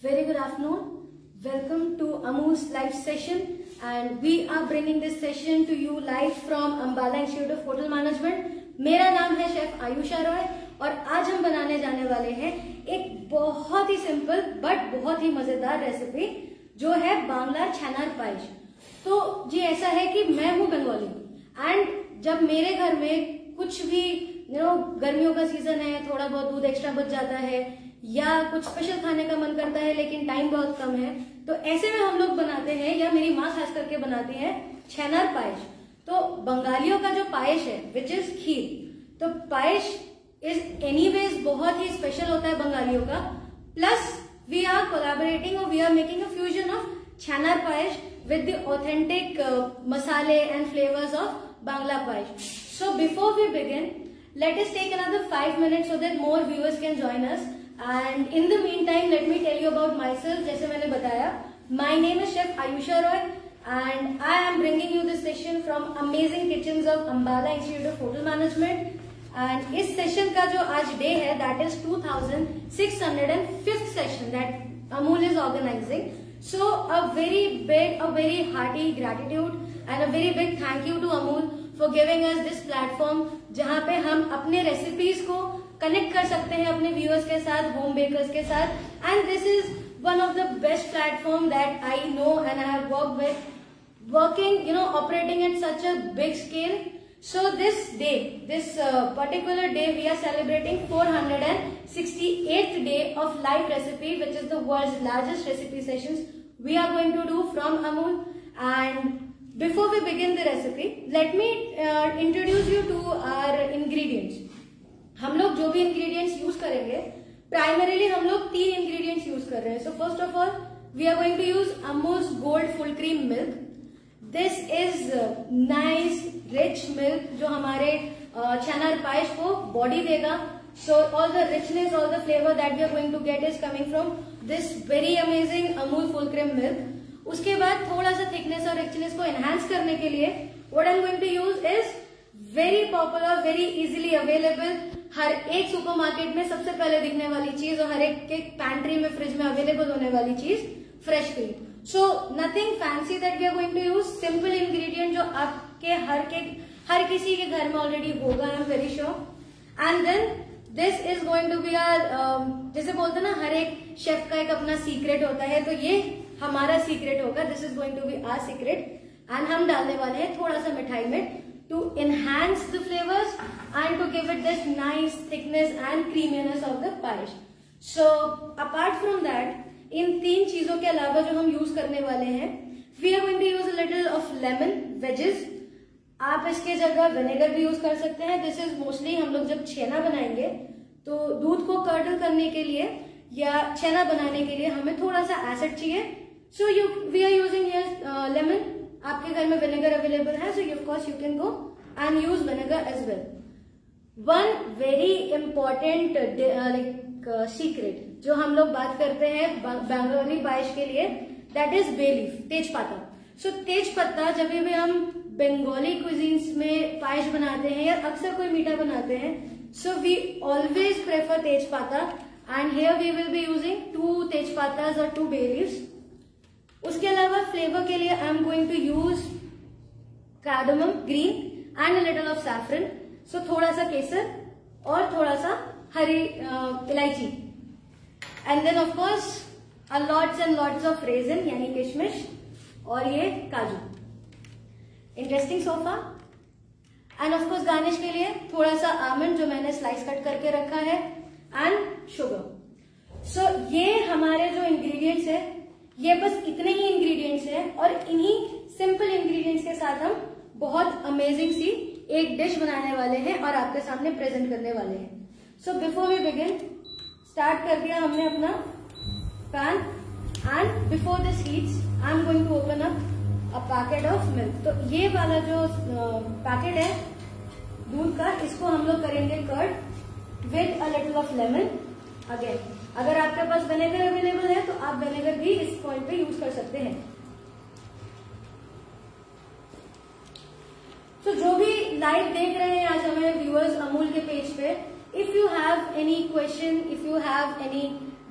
Very good afternoon. Welcome to Amul's live session, and we are bringing this session to you live from Ambala Institute of Hotel Management. मेरा नाम है chef Ayusha Roy और आज हम बनाने जाने वाले हैं एक बहुत ही सिंपल बट बहुत ही मजेदार रेसिपी जो है बांग्ला छानार पायस। तो जी ऐसा है कि मैं हूँ बंगाली एंड जब मेरे घर में कुछ भी गर्मियों का सीजन है, थोड़ा बहुत दूध एक्स्ट्रा बच जाता है या कुछ स्पेशल खाने का मन करता है लेकिन टाइम बहुत कम है, तो ऐसे में हम लोग बनाते हैं या मेरी माँ खास करके बनाती है छेनार पायस। तो बंगालियों का जो पायस है विच इज खीर, तो पायस इज एनीवेज बहुत ही स्पेशल होता है बंगालियों का। प्लस वी आर कोलैबोरेटिंग और we are making a fusion of छेनार payesh with the authentic masale and flavors of Bangla payesh. So before we begin, let us take another 5 minutes so that more viewers can join us. And in the meantime, let me tell you about myself. जैसे मैंने बताया, my name is Chef Ayusha Roy and I am bringing you this session from amazing kitchens of Ambala Institute of Hotel Management. And इस session का जो आज day है, that is 2605th session that Amul is organizing. So a very hearty gratitude and a very big thank you to Amul for giving us this platform जहाँ पे हम अपने recipes को connect कर सकते हैं अपने viewers के साथ, home bakers के साथ, and this is one of the best platform that I know and I have worked with, operating at such a big scale. So this particular day we are celebrating 468th day of live recipe, which is the world's largest recipe sessions we are going to do from Amul. And before we begin the recipe, let me introduce you to our ingredients. हम लोग जो भी ingredients use करेंगे, primarily हम लोग 3 ingredients use कर रहे हैं. So first of all, we are going to use Amul's Gold Full Cream Milk. This is nice rich milk जो हमारे छेनार पायस को body देगा. So all the richness, all the flavor that we are going to get is coming from this very amazing Amul Full Cream Milk. उसके बाद थोड़ा सा thickness और richness को enhance करने के लिए what I'm going to use is very popular, very easily available. हर एक सुपरमार्केट में सबसे पहले दिखने वाली चीज और हर एक के पैंट्री में फ्रिज में अवेलेबल होने वाली चीज fresh cream. So nothing fancy that we are going to use, simple ingredient जो आपके हर किसी के घर में ऑलरेडी होगा, I am very sure. And then this is going to be our जैसे बोलते ना हर एक शेफ का एक अपना सीक्रेट होता है, तो ये हमारा सीक्रेट होगा. This is going to be our secret and हम डालने वाले हैं थोड़ा सा मिठाई में to enhance the flavors and to give it this nice thickness and creaminess of the payesh. So apart from that, इन 3 चीजों के अलावा जो हम यूज करने वाले हैं, we are going to use a little of lemon wedges. आप इसके जगह विनेगर भी यूज कर सकते हैं. दिस इज मोस्टली हम लोग जब छेना बनाएंगे तो दूध को कर्डल करने के लिए या छेना बनाने के लिए हमें थोड़ा सा एसिड चाहिए. So we are using here lemon. आपके घर में विनेगर अवेलेबल है, so of course you can go and use vinegar as well. One very important secret जो हम लोग बात करते हैं बंगाली पायस के लिए, दैट इज बे लीफ, तेज पत्ता. सो तेज पत्ता जब भी हम बंगाली क्विजीन्स में पायस बनाते हैं या अक्सर कोई मीठा बनाते हैं, so we always prefer tej patta and here we will be using 2 tej pattas और 2 बे लीव्स. उसके अलावा फ्लेवर के लिए I am going to use cardamom green and a little of saffron. So थोड़ा सा केसर और थोड़ा सा हरी इलायची and then of course lots and lots of raisin यानी किशमिश और ये काजू. Interesting sofa. And of course garnish के लिए थोड़ा सा आमंड जो मैंने स्लाइस कट करके रखा है एंड शुगर. सो ये हमारे जो इंग्रेडिएंट्स है, ये बस इतने ही इंग्रेडिएंट्स हैं और इन्हीं सिंपल इंग्रेडिएंट्स के साथ हम बहुत अमेजिंग सी एक डिश बनाने वाले हैं और आपके सामने प्रेजेंट करने वाले हैं. So before we begin, start कर दिया हमने अपना pan and before this heats I am going to open up a packet of milk. तो ये वाला जो पैकेट है दूध का, इसको हम लोग करेंगे curd with a little of lemon. Again अगर आपके पास विनेगर अवेलेबल है तो आप विनेगर भी इस पॉइंट पे यूज कर सकते हैं. तो जो भी लाइव देख रहे हैं आज हमें व्यूअर्स अमूल के पेज पे, If you have any question, if you have any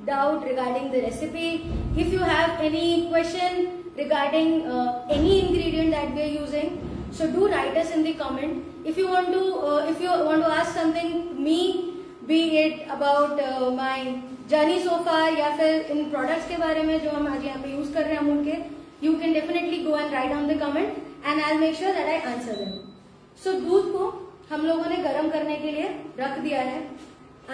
doubt regarding the recipe, if you have any question regarding any ingredient that we are using, so do write us in the comment. If you want to ask something me, be it about my journey so far या फिर इन products के बारे में जो हम आज यहाँ पे use कर रहे हैं अमूल के, you can definitely go and write down the comment and I'll make sure that I answer them. So दूध को हम लोगों ने गर्म करने के लिए रख दिया है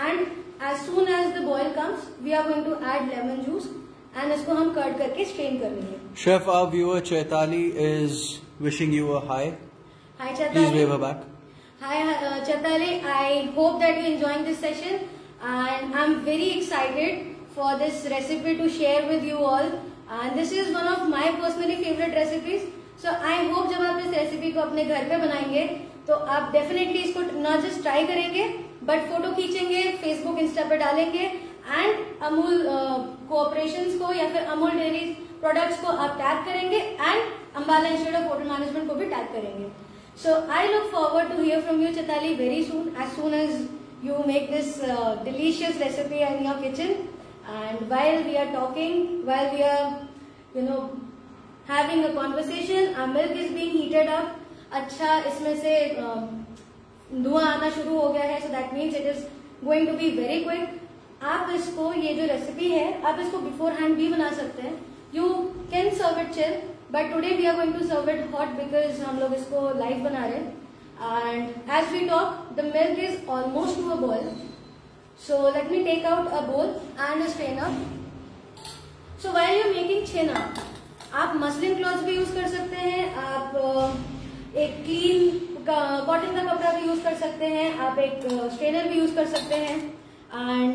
and as soon as the boil comes, we are going to add lemon juice and इसको हम कर्ड करके strain कर लेंगे. Chef, our viewer Chaitali is wishing you a hi. Hi Chaitali. Please wave her back. Hi Chaitali, I hope that you're enjoying this session and I'm very excited for this recipe to share with you all. And this is one of my personally favorite recipes. So I hope जब आप इस recipe को अपने घर पे बनाएंगे तो आप डेफिनेटली इसको न जस्ट ट्राई करेंगे बट फोटो खींचेंगे, फेसबुक इंस्टा पे डालेंगे एंड अमूल कोऑपरेशंस को या फिर अमूल डेयरी प्रोडक्ट्स को आप टैग करेंगे and Ambala institute of hotel management को भी टैग करेंगे. So I look forward to hear from you Chaitali very soon as you make this delicious recipe in your kitchen. And while we are talking, while we are having a conversation, our milk is being heated up. अच्छा इसमें से धुआं आना शुरू हो गया है, so that means it is going to be very quick. आप इसको ये जो रेसिपी है आप इसको बिफोर हैंड भी बना सकते हैं. You can serve it chill, but today we are going to serve it hot because हम लोग इसको लाइव बना रहे हैं. And as we talk, the milk is almost to a boil. So let me take out a bowl and a strainer. So while you're making छेना, आप muslin cloth भी use कर सकते हैं, आप एक क्लीन कॉटन का कपड़ा भी यूज कर सकते हैं, आप एक स्ट्रेनर भी यूज कर सकते हैं. And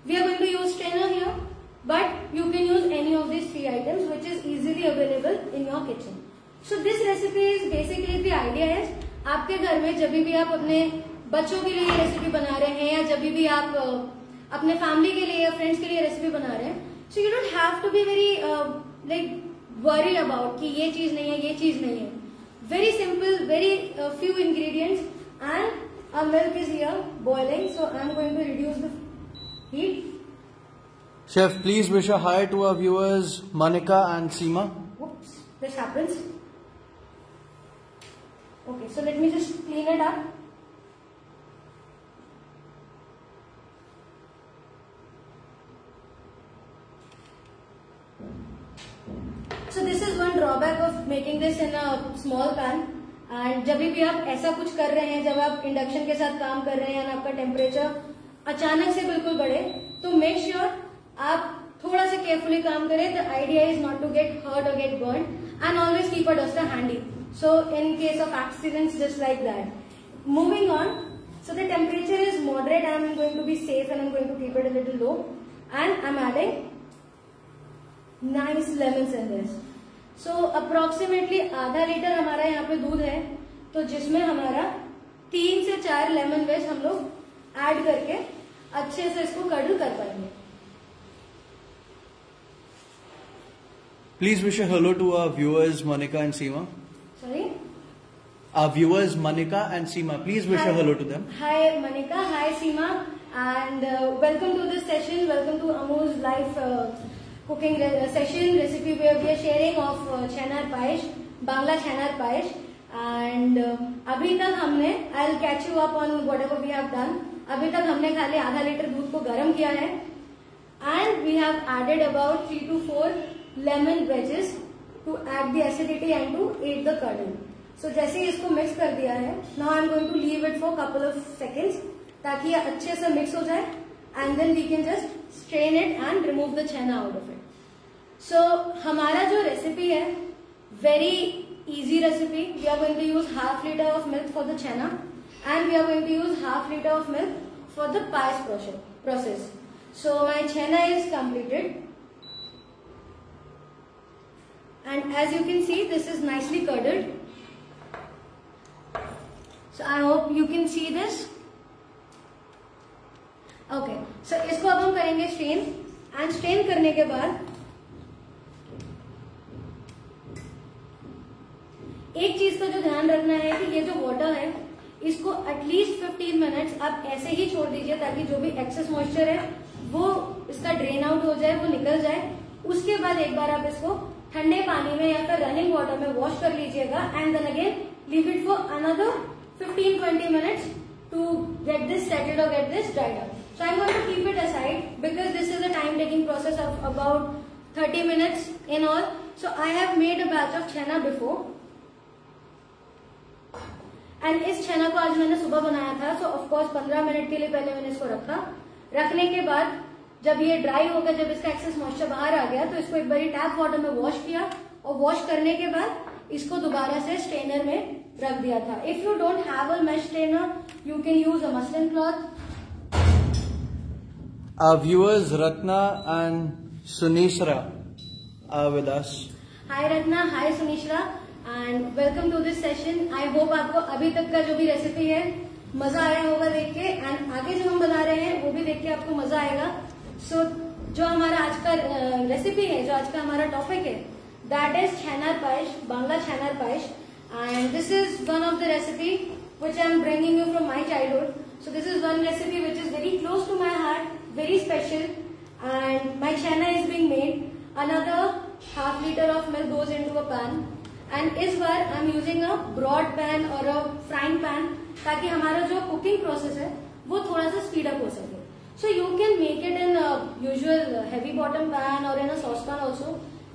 we are going to use strainer here, but you can use any of this 3 items which is easily available in your kitchen. So this recipe is basically the idea is आपके घर में जब भी आप अपने बच्चों के लिए रेसिपी बना रहे हैं या जब भी आप अपने फैमिली के लिए या फ्रेंड्स के लिए रेसिपी बना रहे हैं, so you don't have to be very like worry about कि ये चीज नहीं है, ये चीज नहीं है. Very simple, very few ingredients and our milk is here boiling, so I'm going to reduce the heat. Chef, please wish a hi to our viewers Manika and Seema. Oops, this happens. Okay, so let me just clean it up. So this is one drawback of making this in a small pan. And जब भी आप ऐसा कुछ कर रहे हैं, जब आप इंडक्शन के साथ काम कर रहे हैं और आपका टेम्परेचर अचानक से बिल्कुल बढ़े, तो मेक श्योर आप थोड़ा सा केयरफुली काम करें. The idea is not to get hurt or get burn and always keep a duster handy. So in case of accidents just like that. Moving on, so the temperature is moderate. I am going to be safe and I am going to keep it a little low. And I am adding nice lemons in this. So approximately आधा litre हमारा यहाँ पे दूध है, तो जिसमें हमारा 3 से 4 लेमन वेज हम लोग ऐड करके अच्छे से इसको कर्डल कर पाएंगे. Please wish a hello to our viewers Monica and Seema. Sorry? Our viewers Manika and Seema. Please wish a hello to them. Hi Manika, hi Seema, and welcome to this session. Welcome to Amul's live cooking session recipe where we are sharing of Chenar Payesh, Bangla Chenar Payesh. And अभी तक हमने I'll catch you up on whatever we have done. अभी तक हमने खाली आधा litre दूध को गर्म किया है and we have added about 3 to 4 lemon wedges to add the acidity and to aid the curdle. So जैसे ही इसको मिक्स कर दिया है, now I'm going to leave it for couple of seconds ताकि ये अच्छे से मिक्स हो जाए and then we can just strain it and remove the chena out of it. So हमारा जो रेसिपी है, very easy recipe. We are going to use half liter of milk for the chena and we are going to use half liter of milk for the payesh process. So my chena is completed. And as you can see, this is nicely curdled. So I hope you can see this. Okay. So इसको अब हम करेंगे strain. And strain करने के बाद एक चीज का जो ध्यान रखना है कि ये जो वाटर है इसको एटलीस्ट 15 मिनट्स आप ऐसे ही छोड़ दीजिए ताकि जो भी एक्सेस मॉइस्चर है वो इसका ड्रेन आउट हो जाए, वो निकल जाए। उसके बाद एक बार आप इसको ठंडे पानी में या फिर रनिंग वाटर में वॉश कर लीजिएगा and then again leave it for another 15-20 minutes to get this settled or get this dried out. So I'm going to keep it aside because this is a time taking process of about 30 minutes in all. So I have made a batch of chana before and इस चना को आज मैंने सुबह बनाया था. So of course 15 minute के लिए पहले मैंने इसको रखा. रखने के बाद जब ये ड्राई हो गया, जब इसका एक्सेस मॉइस्चर बाहर आ गया तो इसको एक बारी टैप वाटर में वॉश किया और वॉश करने के बाद इसको दोबारा से स्ट्रेनर में रख दिया था. If you don't have a mesh strainer you can use a muslin cloth. Our viewers Ratna and Sunishra are with us. Hi Ratna, hi Sunishra and welcome to this session. I hope आपको अभी तक का जो भी recipe है मजा आया होगा देख के एंड आगे जो हम बना रहे हैं वो भी देख के आपको मजा आएगा. So जो हमारा आज का रेसिपी है, जो आज का हमारा टॉपिक है, that is छेनार पायश, Bangla छेनार पायश. And this is one of the recipe which I am bringing you from my childhood. So this is one recipe which is very close to my heart, very special. And my chana is being made. Another half liter of milk goes into a pan. And इस बार I am using a broad pan or a frying pan ताकि हमारा जो cooking process है वो थोड़ा सा speed up हो सके. So you can make it in a usual heavy bottom pan or in a saucepan also.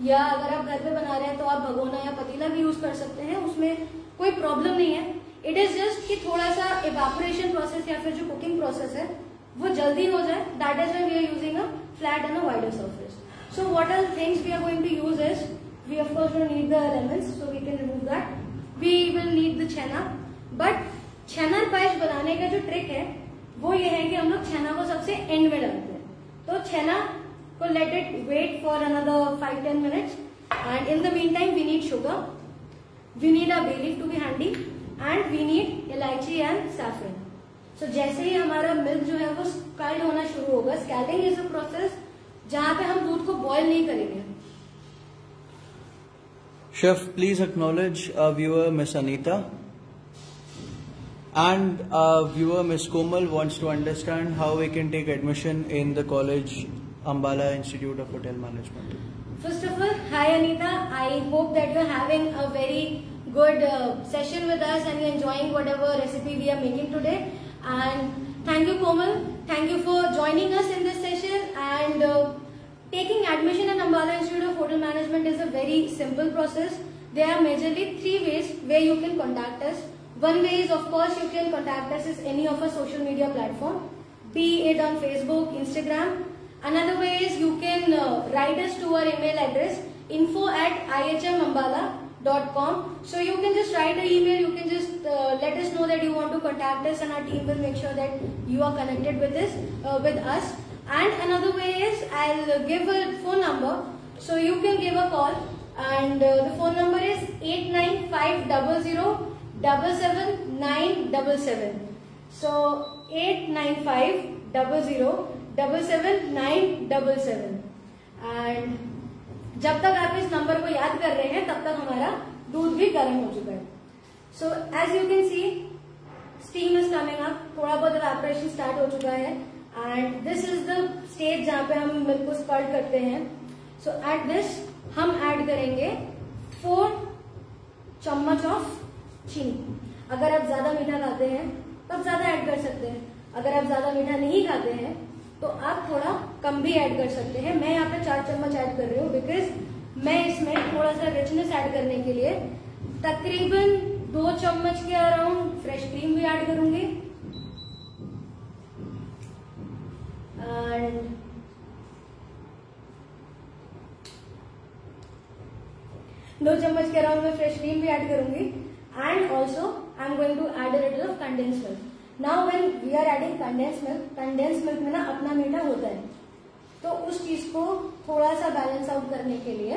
या अगर आप घर पे बना रहे हैं तो आप भगोना या पतीला भी यूज कर सकते हैं, उसमें कोई प्रॉब्लम नहीं है. इट इज जस्ट कि थोड़ा सा इवेपोरेशन प्रोसेस या फिर जो कुकिंग प्रोसेस है वो जल्दी हो जाए. That is why we are using a flat and a wider surface. So what are things we are going to use is we of course don't need the lemons, so we can remove that. We will need the chhena. But chhena payesh बनाने का जो trick है वो ये है कि हम लोग छेना को सबसे एंड में डालते हैं. तो छेना So let it wait for another 5-10 minutes and in the meantime we need sugar, we need a bay leaf to be handy and we need इलायची and saffron. So जैसे ही हमारा मिल्क जो है वो स्कैल्ड होना शुरू होगा, स्कैल्डिंग इज अ प्रोसेस जहां पे हम दूध को बॉयल नहीं करेंगे. Chef, please acknowledge our viewer Miss Anita and our viewer Miss Komal wants to understand how we can take admission in the college Ambala Institute of Hotel Management. First of all, hi Anita. I hope that you're having a very good session with us and you're enjoying whatever recipe we are making today. And thank you Komal. Thank you for joining us in this session. And taking admission in Ambala Institute of Hotel Management is a very simple process. There are majorly 3 ways where you can contact us. One way is of course you can contact us as any of our social media platform, be it on Facebook, Instagram. Another way is you can write us to our email address info@ihmambala.com. So you can just write an email, you can just let us know that you want to contact us and our team will make sure that you are connected with us. And another way is I'll give a phone number so you can give a call and the phone number is 89500777977. So 89500777977. And जब तक आप इस number को याद कर रहे हैं तब तक हमारा दूध भी गर्म हो चुका है. So as you can see steam is coming up, थोड़ा बहुत इवेपोरेशन स्टार्ट हो चुका है and this is the stage जहां पे हम मिल्क को स्पर्ड करते हैं. सो एट दिस हम ऐड करेंगे 4 चम्मच ऑफ चीनी. अगर आप ज्यादा मीठा खाते हैं तो आप ज्यादा ऐड कर सकते हैं, अगर आप ज्यादा मीठा नहीं खाते हैं तो आप थोड़ा कम भी ऐड कर सकते हैं. मैं यहाँ पे 4 चम्मच ऐड कर रही हूँ बिकॉज मैं इसमें थोड़ा सा रिचनेस ऐड करने के लिए तकरीबन 2 चम्मच के अराउंड फ्रेश क्रीम भी ऐड करूंगी. एंड 2 चम्मच के अराउंड में फ्रेश क्रीम भी ऐड करूंगी. And also I am going to add a little of condense milk. Now when we are adding condense milk में ना अपना मीठा होता है, तो उस चीज को थोड़ा सा बैलेंस आउट करने के लिए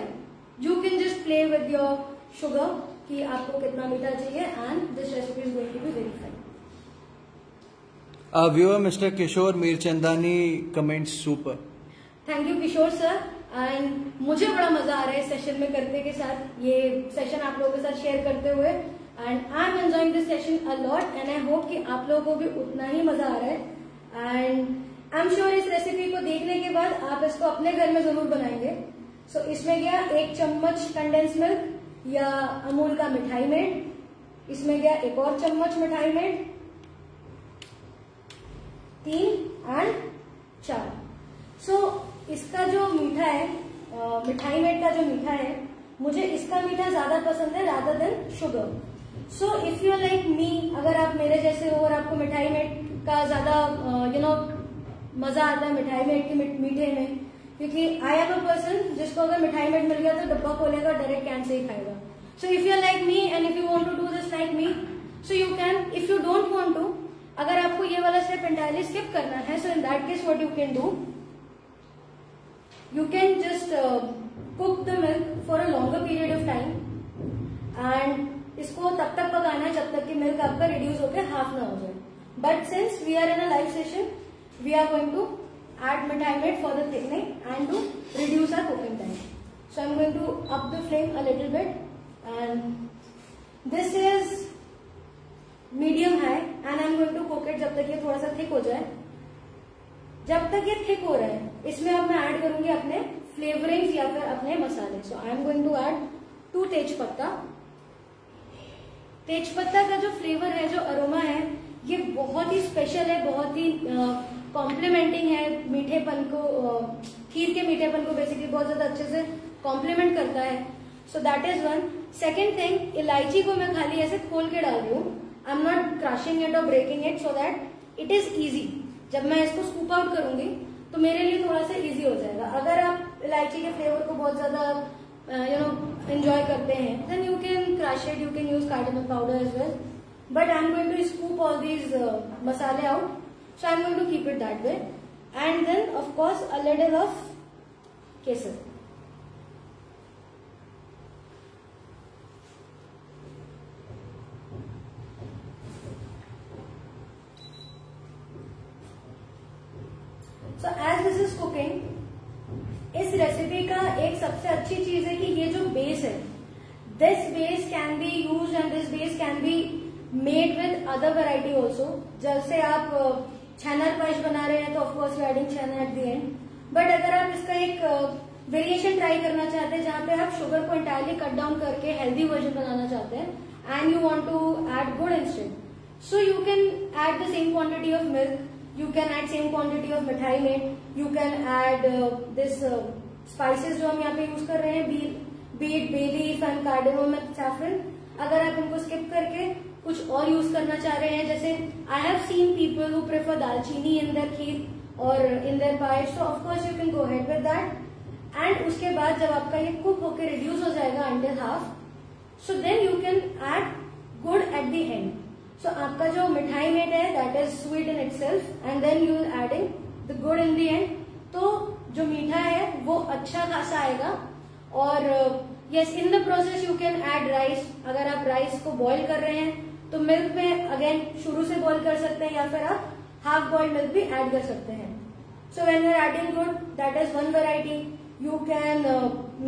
you can just play with your sugar कि आपको कितना मीठा चाहिए and this recipe is going to be very fine. Our viewer Mr. Kishore Mirchandani comments super. Thank you Kishore sir. And मुझे बड़ा मजा आ रहा है इस सेशन में करने के साथ, ये सेशन आप लोगों के साथ शेयर करते हुए. And I am enjoying this session a lot and I hope कि आप लोगों को भी उतना ही मजा आ रहा है एंड आई एम श्योर इस रेसिपी को देखने के बाद आप इसको अपने घर में जरूर बनाएंगे। सो इसमें गया 1 चम्मच कंडेंस मिल्क या अमूल का मिठाई मेड, इसमें गया 1 और चम्मच मिठाई मेड, 3 एंड 4। सो इसका जो मीठा है, मिठाई मेड का जो मीठा है, मुझे इसका मीठा ज्यादा पसंद है rather than sugar. So if you like मी, अगर आप मेरे जैसे हो और आपको मिठाई मेड का ज्यादा मजा आता है मिठाई मेड के मीठे में, क्योंकि आई एम अ पर्सन जिसको अगर मिठाई मेड मिल गया तो डब्बा खोलेगा डायरेक्ट कैन से ही खाएगा। So if you like me and if you want to do this like me, so you can. If you don't want to, अगर आपको ये वाला स्टेप एंटायरली स्किप करना है, so in that case what you can do, you can just cook the milk for a longer period of time and इसको तब तक पकाना है जब तक कि मिल्क आपका रिड्यूस होकर हाफ ना हो जाए। But since we are in a live session, we are going to add मिठाई maid for the thickening and to reduce our cooking time. So I'm going to up the flame a little bit and this is medium high and I'm going to cook it जब तक ये थोड़ा सा thick हो जाए। जब तक ये थिक हो रहा है, इसमें अब मैं ऐड करूंगी अपने फ्लेवरिंग्स या फिर अपने मसाले। So I am going to add 2 tej patta. तेजपत्ता का जो फ्लेवर है, जो अरोमा है, ये बहुत ही स्पेशल है, बहुत ही कॉम्प्लीमेंटिंग है मीठेपन को, खीर के मीठेपन को बेसिकली बहुत ज्यादा अच्छे से कॉम्प्लीमेंट करता है। So that is one. Second thing, इलायची को मैं खाली ऐसे खोल के डाल रही हूँ, I am not crushing it or breaking it, so that it is easy. जब मैं इसको स्कूप आउट करूंगी तो मेरे लिए थोड़ा सा इजी हो जाएगा। अगर आप इलायची के फ्लेवर को बहुत ज्यादा एंजॉय करते हैं, then you can crush it, you can use cardamom powder as well, but I am going to scoop all these masale out, so I am going to keep it that way and then of course a little of kesar. So as this is cooking, इस recipe का एक सबसे अच्छी चीज है कि ये जो बेस है, this base can be used and this base can be made with other variety also. जैसे आप छेना पायस बना रहे हैं तो of course you adding chhena eight the and, but अगर आप इसका एक वेरिएशन ट्राई करना चाहते हैं जहां पे आप शुगर को एंटायरली कट डाउन करके हेल्दी वर्जन बनाना चाहते हैं and you want to add gur instead, so you can add the same quantity of milk, you can add same quantity of मिठाई maid, you can add this spices जो हम यहाँ पे use कर रहे हैं, beat, bay leaf and cardamom and saffron. अगर आप इनको स्किप करके कुछ और यूज करना चाह रहे हैं, जैसे I have seen people who prefer dalchini in their kheer और in their payas, so of course you can go ahead with that. And उसके बाद जब आपका ये कुक होकर रिड्यूस हो जाएगा until half, so then you can add gur at the end. So आपका जो मिठाई मेड है that is sweet in itself and then you will adding the gur in the end, तो जो मीठा है वो अच्छा खासा आएगा। और yes, in the process you can add rice. अगर आप राइस को बॉईल कर रहे हैं तो मिल्क में अगेन शुरू से बॉईल कर सकते हैं या फिर आप हाफ बॉइल्ड मिल्क भी ऐड कर सकते हैं। So when you are adding gur, that is one variety. You can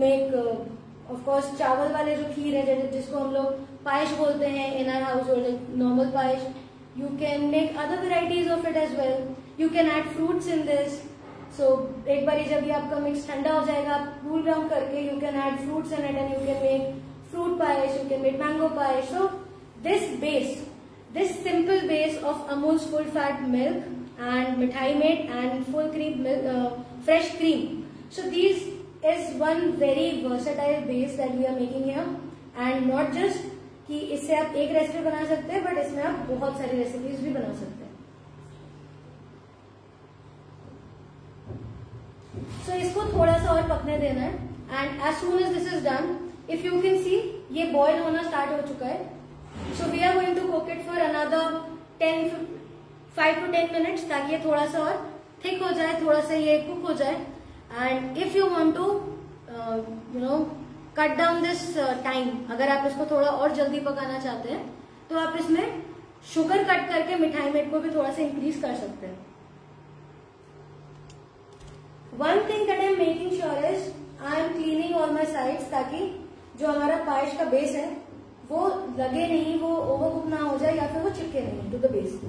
make of course चावल वाले जो खीर है जिसको हम लोग पायस बोलते हैं in our household, normal payesh, you can make other varieties of it as well. You can add fruits in this. So एक बार जब ये आपका मिक्स ठंडा हो जाएगा, आप कूल डाउन करके you can add fruits in it and you can make fruit payesh, you can make mango payesh. So this base, this simple base of Amul's full fat milk and Mithai Mate and full cream milk, fresh cream, so these is one very versatile base that we are making here and not just कि इससे आप एक recipe बना सकते हैं, but इसमें आप बहुत सारी रेसिपीज भी बना सकते हैं। So इसको थोड़ा सा और पकने देना है and as soon as this is done, if you can see ये बॉयल होना स्टार्ट हो चुका है। So we are going to cook it for another 5 to 10 minutes ताकि ये थोड़ा सा और थिक हो जाए, थोड़ा सा ये कुक हो जाए। And if you want to cut down this time, अगर आप इसको थोड़ा और जल्दी पकाना चाहते हैं तो आप इसमें शुगर कट करके मिठाई मेड को भी थोड़ा सा इंक्रीज कर सकते हैं। One thing that I am making sure is I am cleaning all my sides, ताकि जो हमारा पायस का बेस है वो लगे नहीं, वो ओवरकुक ना हो जाए या फिर वो चिपके नहीं to the base.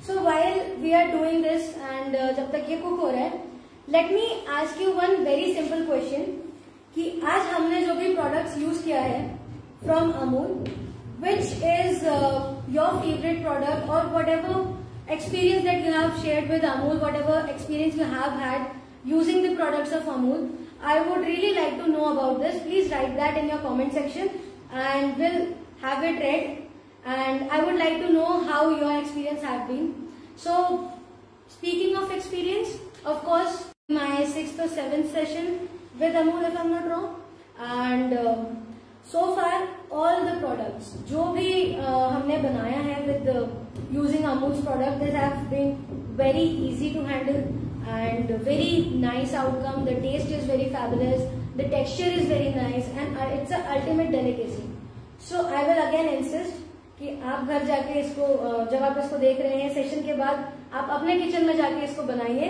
So while we are doing this and जब तक ये कुक हो रहा है, let me ask you one very simple question कि आज हमने जो भी products use किया है from Amul, which is your favorite product or whatever experience that you have shared with Amul, whatever experience you have had using the products of Amul, I would really like to know about this. Please write that in your comment section and we'll have it read. And I would like to know how your experience have been. So, speaking of experience, of course, my 6th or 7th session with Amul, if I'm not wrong, and so far all the products जो भी हमने बनाया है with using Amul's product, they have been very easy to handle and very nice outcome. The taste is very fabulous, the texture is very nice, and it's an ultimate delicacy. So I will again insist कि आप घर जाके इसको, जब आप इसको देख रहे हैं सेशन के बाद, आप अपने किचन में जाके इसको बनाइए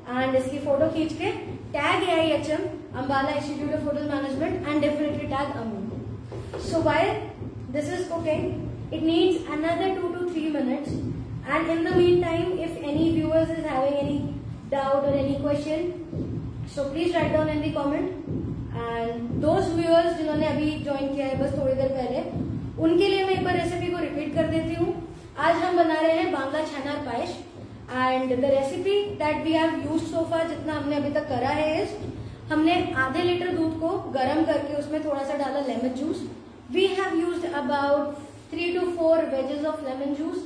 एंड इसकी फोटो खींच के tag AIHM Ambala Institute of Hotel Management and definitely tag Amul. So while this is cooking, it needs another 2 to 3 minutes, and in the meantime, if any viewers is having any doubt or any question, so please write down in the comment. And those viewers जिन्होंने अभी join किया है बस थोड़ी देर पहले, उनके लिए मैं एक बार रेसिपी को रिपीट कर देती हूँ। आज हम बना रहे हैं बांग्ला छेनार payesh and the recipe that we have used so far, जितना हमने अभी तक करा है, इस हमने आधे लीटर दूध को गर्म करके उसमें थोड़ा सा डाला lemon juice. We have used about 3 to 4 wedges of lemon juice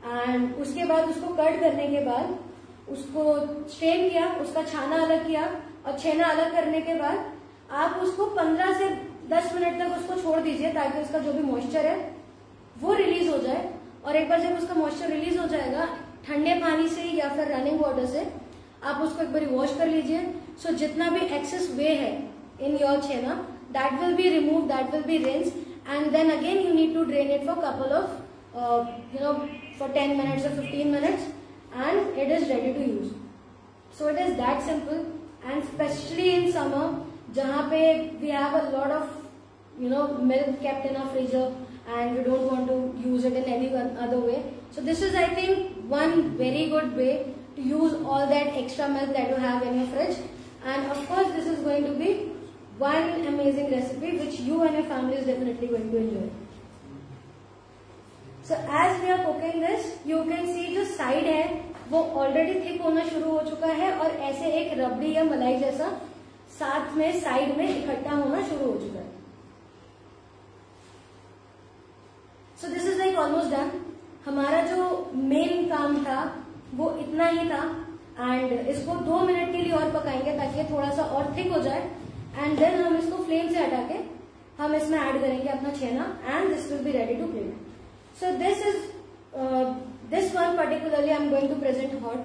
and उसके बाद उसको कट करने के बाद उसको स्ट्रेन किया, उसका छाना अलग किया और छेना अलग करने के बाद आप उसको 15 से 10 मिनट तक उसको छोड़ दीजिए ताकि उसका जो भी मॉइस्चर है वो रिलीज हो जाए। और एक बार जब उसका मॉइस्चर रिलीज हो जाएगा, ठंडे पानी से या फिर रनिंग वाटर से आप उसको एक बार वॉश कर लीजिए। सो जितना भी एक्सेस वे है in your chhena, that will be remove, that will be rinse, and then again you need to drain it for couple of for 10 minutes or 15 minutes and it is ready to use. So it is that simple, and especially in summer जहाँ पे we have a lot of milk kept in our freezer and we don't want to use it in any other way. So this is, I think, one very good way to use all that extra milk that you have in your fridge. And of course this is going to be one amazing recipe which you and your family is definitely going to enjoy. So as we are cooking this, you can see जो side है वो already thick होना शुरू हो चुका है और ऐसे एक रबड़ी या मलाई जैसा साथ में साइड में इकट्ठा होना शुरू हो चुका है. So this is like almost done. हमारा जो मेन काम था वो इतना ही था एंड इसको 2 मिनट के लिए और पकाएंगे ताकि ये थोड़ा सा और थिक हो जाए एंड देन हम इसको फ्लेम से हटा के हम इसमें ऐड करेंगे अपना छेना and this will be ready to plate. So this one particularly I'm going to present hot,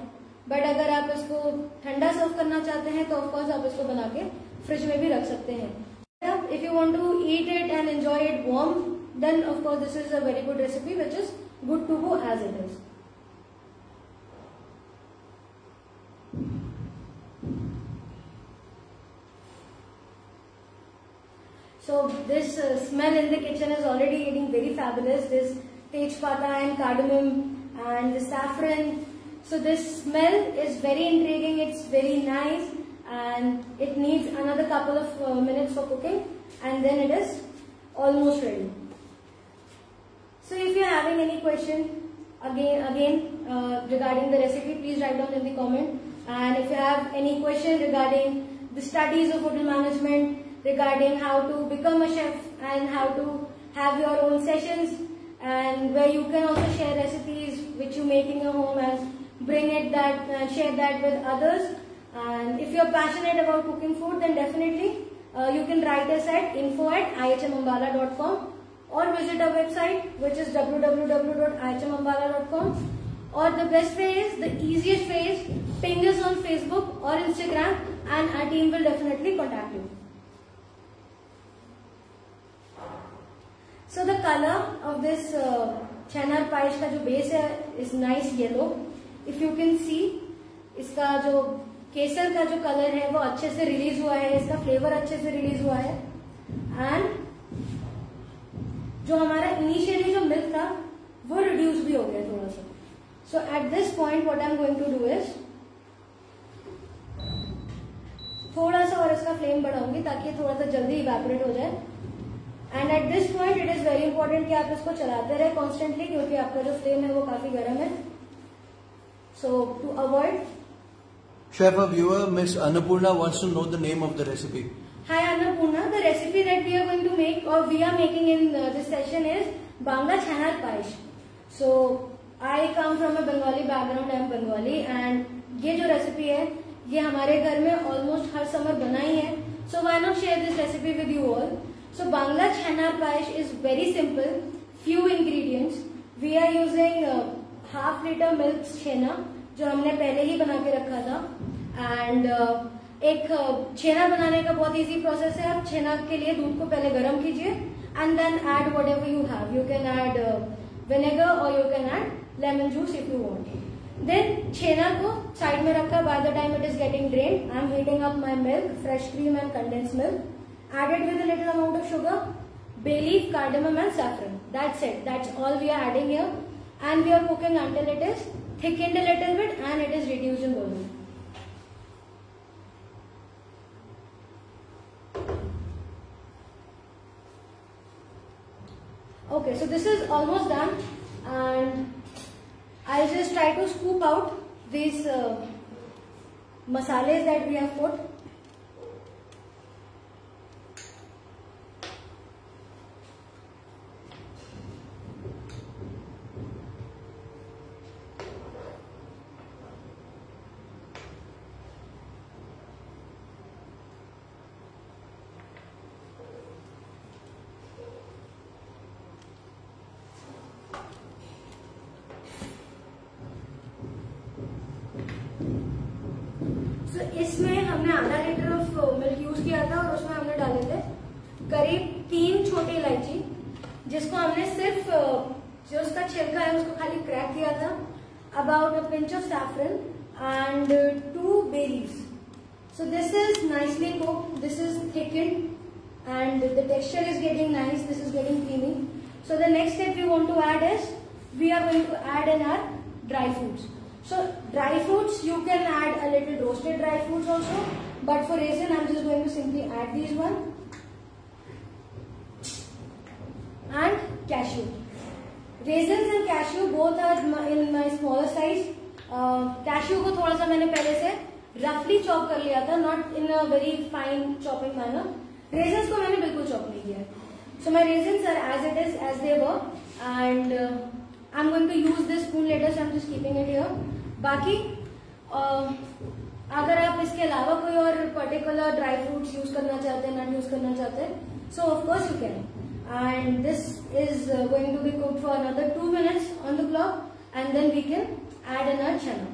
but अगर आप इसको ठंडा सर्व करना चाहते हैं तो ऑफ कोर्स आप इसको बना के फ्रिज में भी रख सकते हैं. If you want to eat it and enjoy it warm, then of course this is a very good recipe which is good to go as it is. So this smell in the kitchen is already getting very fabulous. This tejpata and cardamom and the saffron. So this smell is very intriguing. It's very nice and it needs another couple of minutes for cooking and then it is almost ready. So if you are having any question again regarding the recipe, please write down in the comment. And if you have any question regarding the studies of hotel management, regarding how to become a chef and how to have your own sessions and where you can also share recipes which you make in your home and bring it share that with others. And if you are passionate about cooking food, then definitely you can write us at info@ihmambala.com or visit our website which is www.ihmambala.com. Or the best way is, the easiest way is, ping us on Facebook or Instagram and our team will definitely contact you. So the color of this chenar paisa का जो base है is nice yellow if you can सी इसका जो केसर का जो colour है वो अच्छे से रिलीज हुआ है, इसका फ्लेवर अच्छे से रिलीज हुआ है एंड जो हमारा इनिशियली जो मिल्क था वो रिड्यूस भी हो गया थोड़ा सा. So at this point what I am going to do is थोड़ा सा और इसका फ्लेम बढ़ाऊंगी ताकि थोड़ा सा जल्दी इवेपोरेट हो जाए. And eight this point it is very important कि आप इसको चलाते रहे कॉन्स्टेंटली क्योंकि आपका जो फ्लेम है वो काफी गर्म है. So to avoid. Chef, a viewer, Miss Annapurna wants to know the name of the recipe. Hi Annapurna, the recipe that we are going to make or we are making in this session is Bangla Chhanar Payesh. So I come from a Bengali background, I am Bengali and ये जो recipe है ये हमारे घर में almost हर summer बना ही है. So why not share this recipe with you all? So Bangla Chhanar Payesh is very simple, few ingredients. We are using half liter milk छेना जो हमने पहले ही बना के रखा था. एंड एक छेना बनाने का बहुत इजी प्रोसेस है. आप छेना के लिए दूध को पहले गर्म कीजिए and then add whatever you have. You can add vinegar or you can add lemon juice if you want. Then छेना को साइड में रखा. By the time it is getting drain I am heating up my milk, fresh cream and condense milk, added with a little amount of sugar, bay leaf, cardamom and saffron. That's it. That's all we are adding here and we are cooking until it is thickened a little bit and it is reduced in volume. Okay, so this is almost done and I'll just try to scoop out these masales that we have put. So, इसमें हमने आधा litre of milk use किया था और उसमें हमने डाले थे करीब 3 छोटी इलायची जिसको हमने सिर्फ जो उसका छिलका है उसको खाली क्रैक किया था. About a pinch of saffron and 2 bay leaves. So this is nicely cooked. This is thickened and the texture is getting nice. This is getting creamy. So the next step we want to add is we are going to add in our dry fruits. So dry fruits you can add a little roasted dry fruits also, but for raisin I'm just going to simply add these one and cashew. Raisins and cashew both are in my smaller size. Cashew को थोड़ा सा मैंने पहले से रफली chop कर लिया था, not in a very fine chopping manner. Raisins को मैंने बिल्कुल चॉप नहीं किया. So my raisins are as it is, as they were, and I'm going to use this spoon later, so I'm just keeping it here. बाकी अगर आप इसके अलावा कोई और पर्टिकुलर ड्राई फ्रूट्स यूज करना चाहते हैं, नट यूज करना चाहते हैं, so of course you can. And this is going to be cooked for another 2 minutes on the clock and then we can add in our chana.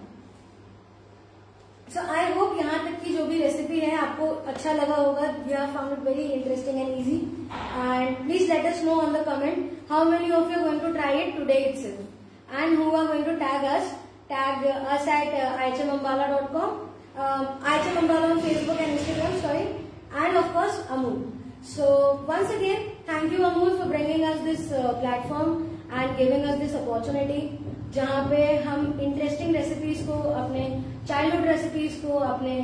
So I hope यहाँ तक की जो भी रेसिपी है आपको अच्छा लगा होगा. You have found it very interesting and easy and please let us know on the comment how many of you going to try it today itself and who are going to tag us at ihmambala.com, ihmambala on Facebook and Instagram, sorry, and of course Amul. So once again, thank you Amul for bringing us this platform and giving us this opportunity जहाँ पे हम interesting recipes को, अपने childhood recipes को अपने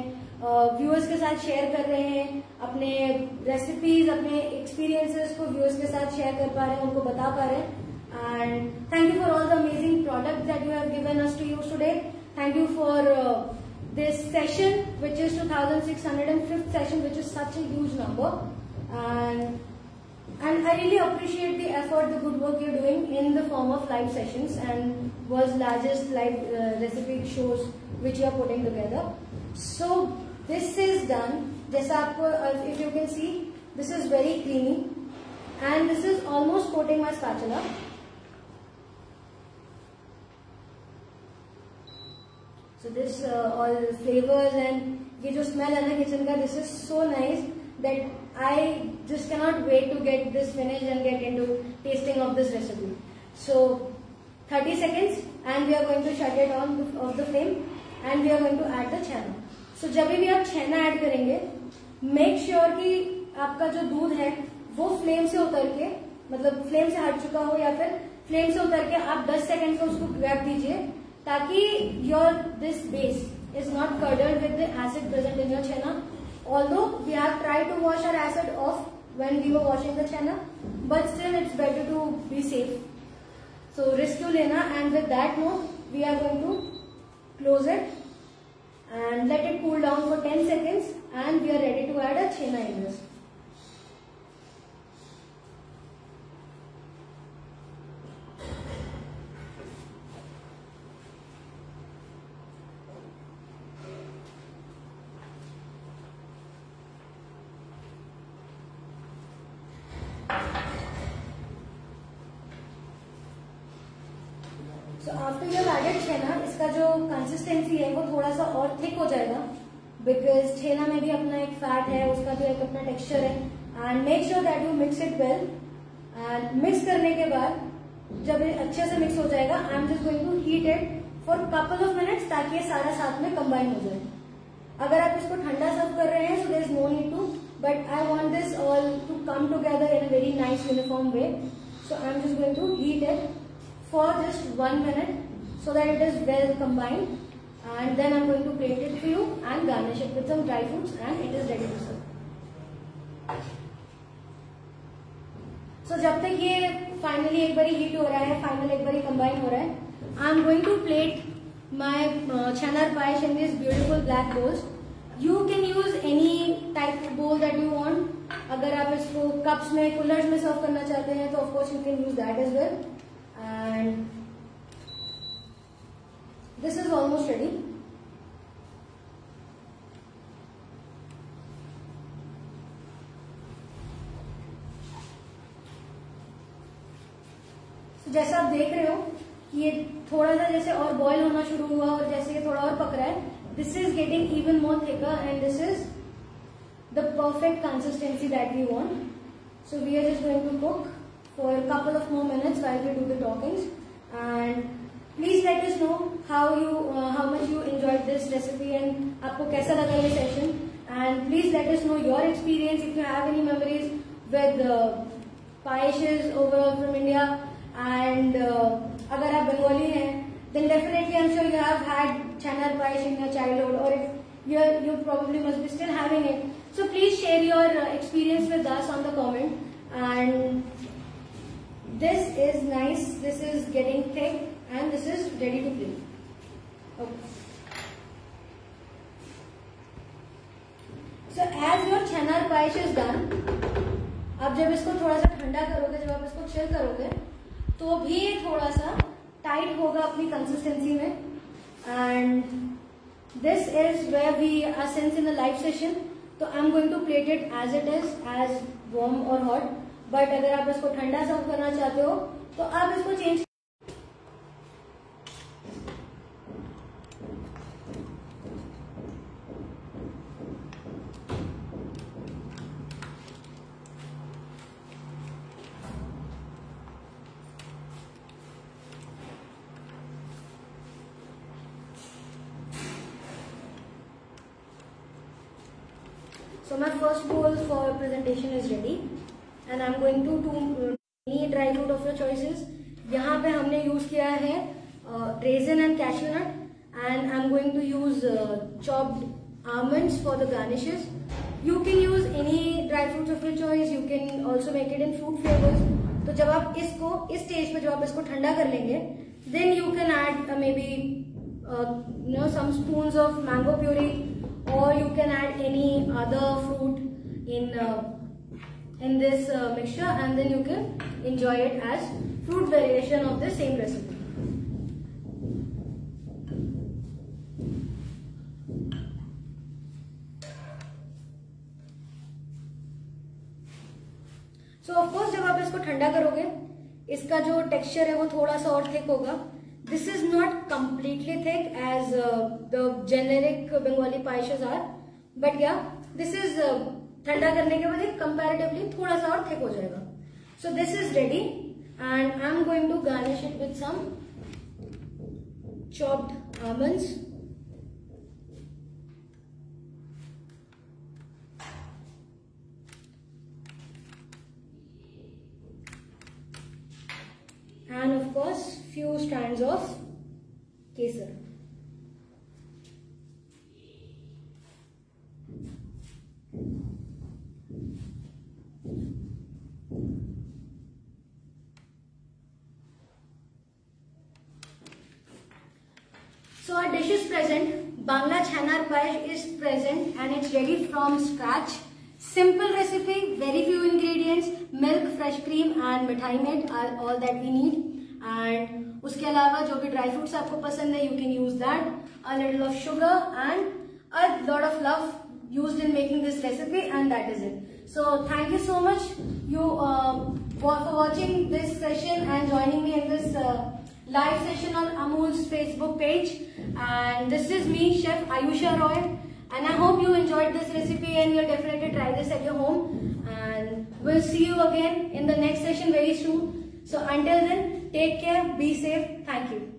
viewers के साथ share कर रहे हैं, अपने रेसिपीज, अपने एक्सपीरियंसेस को व्यूअर्स के साथ शेयर कर पा रहे हैं, उनको बता पा रहे हैं. And thank you for all the amazing products that you have given us to use today. Thank you for this session, which is 2605th session, which is such a huge number. And I really appreciate the effort, the good work you're doing in the form of live sessions and was largest live recipe shows which you are putting together. So this is done. जैसा आपको, if you can see, this is very creamy, and this is almost coating my spatula. So this all flavors and ये जो smell है ना kitchen का, this is so nice that I just cannot wait to get this finished and get into tasting of this recipe. So 30 seconds. and we are going to shut it on of the flame and we are going to add the chhena. So जब भी आप छेना add करेंगे, make sure कि आपका जो दूध है वो फ्लेम से उतर के, मतलब फ्लेम से हट चुका हो या फिर फ्लेम से उतर के आप 10 सेकंड को उसको गैप दीजिए, ताकि your this base is not curdled with the acid present in your chena. Although we have tried to wash our acid off when we were washing the chena, but still it's better to be safe. So risk to lena, and with that note we are going to close it and let it cool down for 10 seconds and we are ready to add a chena in this. So after you have added छेना, इसका जो consistency है वो थोड़ा सा और thick हो जाएगा, because छेना में भी अपना एक फैट है, उसका भी एक अपना टेक्सचर है. And make sure that you mix it well. And mix करने के बाद जब ये अच्छे से मिक्स हो जाएगा, I am just going to heat it for couple of minutes, ताकि ये सारा साथ में कंबाइन हो जाए. अगर आप इसको ठंडा सर्व कर रहे हैं, so there is no need to, but I want this all to come together in a very nice uniform way. So I am just going to heat it for just 1 minute so that it is well combined, and then I'm going to plate it for you and garnish it with some dry fruits and it is ready to serve. So जब तक ये finally एक बारी heat हो रहा है, finally एक बारी combine हो रहा है, I'm going to plate my chenar paish in these beautiful black bowls. You can use any type of bowl that you want. अगर आप इसको cups में, coolers में serve करना चाहते हैं तो of course you can use that as well. And this is almost ready. So जैसा आप देख रहे हो कि ये थोड़ा सा जैसे और बॉईल होना शुरू हुआ और जैसे ये थोड़ा और पक रहा है, this is getting even more thicker and this is the perfect consistency that we want. So we are just going to cook for a couple of more minutes while we do the toppings, and please let us know how much you enjoyed this recipe and आपको कैसा लगा ये session, and please let us know your experience if you have any memories with paishes overall from India, and अगर आप बंगाली हैं then definitely I'm sure you have had chenar paish in your childhood, or if you probably must be still having it. So please share your experience with us on the comment. And this is nice, this is getting thick and this is ready to plate. Okay. So as your chenar paish is done, अब जब इसको थोड़ा सा ठंडा करोगे, जब आप इसको चिल करोगे, तो भी थोड़ा सा टाइट होगा अपनी कंसिस्टेंसी में. And this is where we are since in the live session. तो I am going to plate it as it is, as warm or hot. But अगर आप इसको ठंडा सर्व करना चाहते हो तो आप इसको change. So my first bowl for presentation is ready. And I'm going to any dry fruit of your choices. यहाँ पे हमने यूज किया है raisin and cashew nut, and I'm going to use chopped almonds for the garnishes. You can use any dry fruits of your choice. You can also make it in fruit flavors. तो जब आप इसको इस stage पे जब आप इसको ठंडा कर लेंगे, then you can add maybe some spoons of mango puree, or you can add any other fruit in this mixture, and then you can enjoy it as fruit variation of the same recipe. So of course जब आप इसको ठंडा करोगे, इसका जो texture है वो थोड़ा सा और थिक होगा. This is not completely thick as the generic Bengali paishes are, but yeah, this is ठंडा करने के बाद comparatively थोड़ा सा और thick हो जाएगा. So this is ready, and I'm going to garnish it with some chopped almonds. And of course, few strands of kesar. So our dish is present. Bangla Chhanar Payesh is present and it's ready from scratch. Simple recipe, very few ingredients. Milk, fresh cream and mithai made are all that we need. And उसके अलावा जो भी dry fruits आपको पसंद है, you can use that. A little of sugar and a lot of love used in making this recipe, and that is it. So thank you so much for watching this session and joining me in this live session on Amul's Facebook page. And this is me, Chef Ayusha Roy, and I hope you enjoyed this recipe and you'll definitely try this at your home. And we'll see you again in the next session very soon. So until then, take care, be safe. Thank you.